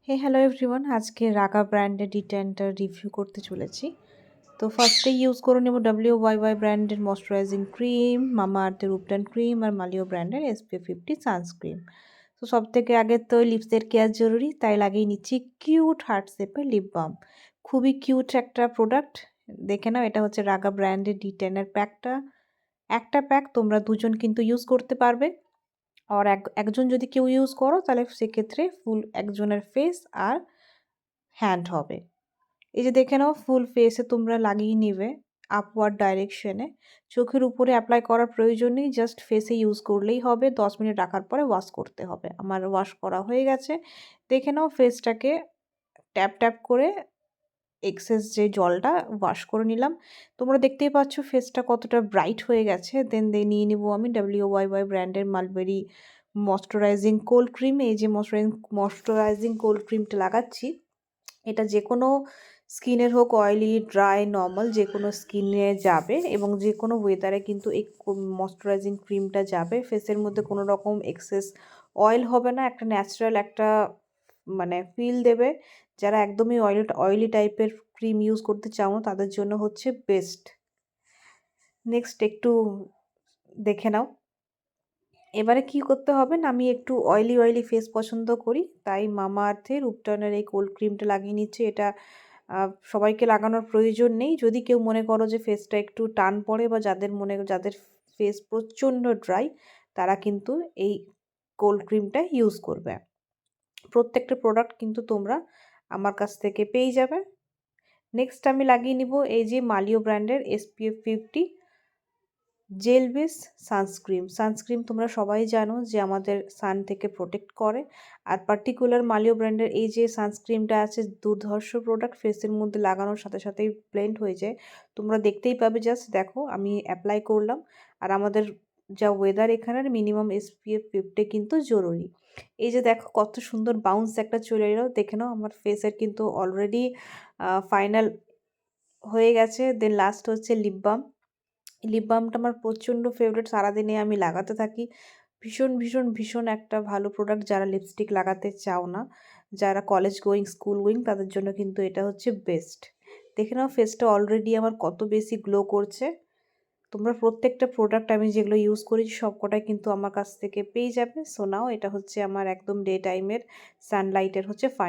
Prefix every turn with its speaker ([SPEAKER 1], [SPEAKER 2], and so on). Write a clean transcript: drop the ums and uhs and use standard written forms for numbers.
[SPEAKER 1] Hello everyone, আজকে রাগা ব্র্যান্ডের ডিট্যানটা review করতে চলেছি। তো ফার্স্টে ইউজ করে নেব WYY ব্র্যান্ডের ময়শ্চারাইজিং ক্রিম, মামা আর্থের উপটান ক্রিম আর মালিও ব্র্যান্ডের SPF 50 সানস্ক্রিন। তো সব থেকে আগে তো লিপসের কেয়ার জরুরি, তাই লাগিয়ে নিচ্ছি কিউট হার্ট শেপের লিপ বাম। খুবই কিউট একটা প্রোডাক্ট, দেখে নাও। এটা হচ্ছে রাগা ব্র্যান্ডের ডিটেনের প্যাকটা। একটা প্যাক তোমরা দুজন কিন্তু ইউজ করতে পারবে। আর একজন যদি কেউ ইউজ করো তাহলে সেক্ষেত্রে ফুল একজনের ফেস আর হ্যান্ড হবে। এই যে দেখে নাও, ফুল ফেসে তোমরা লাগিয়ে নিবে আপওয়ার্ড ডাইরেকশনে। চোখের উপরে অ্যাপ্লাই করার প্রয়োজন নেই, জাস্ট ফেসে ইউজ করলেই হবে। 10 মিনিট রাখার পরে ওয়াশ করতে হবে। আমার ওয়াশ করা হয়ে গেছে। দেখে নাও, ফেসটাকে ট্যাপ ট্যাপ করে এক্সেস যে জলটা ওয়াশ করে নিলাম। তোমরা দেখতেই পাচ্ছ ফেসটা কতটা ব্রাইট হয়ে গেছে। দেন নিয়ে নেব আমি WYY ব্র্যান্ডের মালবেরি ময়শ্চারাইজিং কোল্ড ক্রিম। এই যে ময়শ্চারাইজিং কোল্ড ক্রিমটা লাগাচ্ছি, এটা যে কোনো স্কিনের হোক, অয়েলি, ড্রাই, নর্মাল, যে কোনো স্কিনে যাবে এবং যে কোনো ওয়েদারে কিন্তু এই ময়শ্চারাইজিং ক্রিমটা যাবে। ফেসের মধ্যে কোনো রকম এক্সেস অয়েল হবে না, একটা ন্যাচারাল একটা মানে ফিল দেবে। যারা একদমই অয়েলি টাইপের ক্রিম ইউজ করতে চাও না তাদের জন্য হচ্ছে বেস্ট। নেক্সট একটু দেখে নাও। এবারে কি করতে হবে না, আমি একটু অয়েলি ফেস পছন্দ করি, তাই মামা আর্থের উপটানের এই কোল্ড ক্রিমটা লাগিয়ে নিচ্ছি। এটা সবাইকে লাগানোর প্রয়োজন নেই। যদি কেউ মনে করো যে ফেসটা একটু টান পড়ে বা যাদের ফেস প্রচণ্ড ড্রাই, তারা কিন্তু এই কোল্ড ক্রিমটা ইউজ করবে। প্রত্যেকটা প্রোডাক্ট কিন্তু তোমরা আমার কাছ থেকে পেয়ে যাবে। নেক্সট আমি লাগিয়ে নিব এই যে মালিও ব্র্যান্ডের SPF 50 জেল বেস সানস্ক্রিন তোমরা সবাই জানো যে আমাদের সান থেকে প্রোটেক্ট করে। আর পার্টিকুলার মালিও ব্র্যান্ডের এই যে সানস্ক্রিনটা আছে, দুর্ধর্ষ প্রোডাক্ট, ফেসের মধ্যে লাগানোর সাথে সাথেই ব্লেন্ড হয়ে যায়। তোমরা দেখতেই পাবে, জাস্ট দেখো আমি অ্যাপ্লাই করলাম। আর আমাদের যা ওয়েদার এখানের মিনিমাম SPF 50 কিন্তু জরুরি। এই যে দেখো কত সুন্দর বাউন্স একটা চলে এলো, দেখে নাও। আমার ফেসের কিন্তু অলরেডি ফাইনাল হয়ে গেছে। দেন লাস্ট হচ্ছে লিপ বামটা আমার প্রচণ্ড ফেভারিট, সারাদিনে আমি লাগাতে থাকি। ভীষণ একটা ভালো প্রোডাক্ট যারা লিপস্টিক লাগাতে চাও না, যারা কলেজ গোয়িং, স্কুল গোয়িং, তাদের জন্য কিন্তু এটা হচ্ছে বেস্ট। দেখে নাও ফেসটা অলরেডি আমার কত বেশি গ্লো করছে। তোমরা প্রত্যেকটা প্রোডাক্ট আমি যেগুলো ইউজ করেছি সবকটাই কিন্তু আমার কাছ থেকে পেয়ে যাবে। সো নাও, এটা হচ্ছে আমার একদম ডে টাইমের সানলাইটের হচ্ছে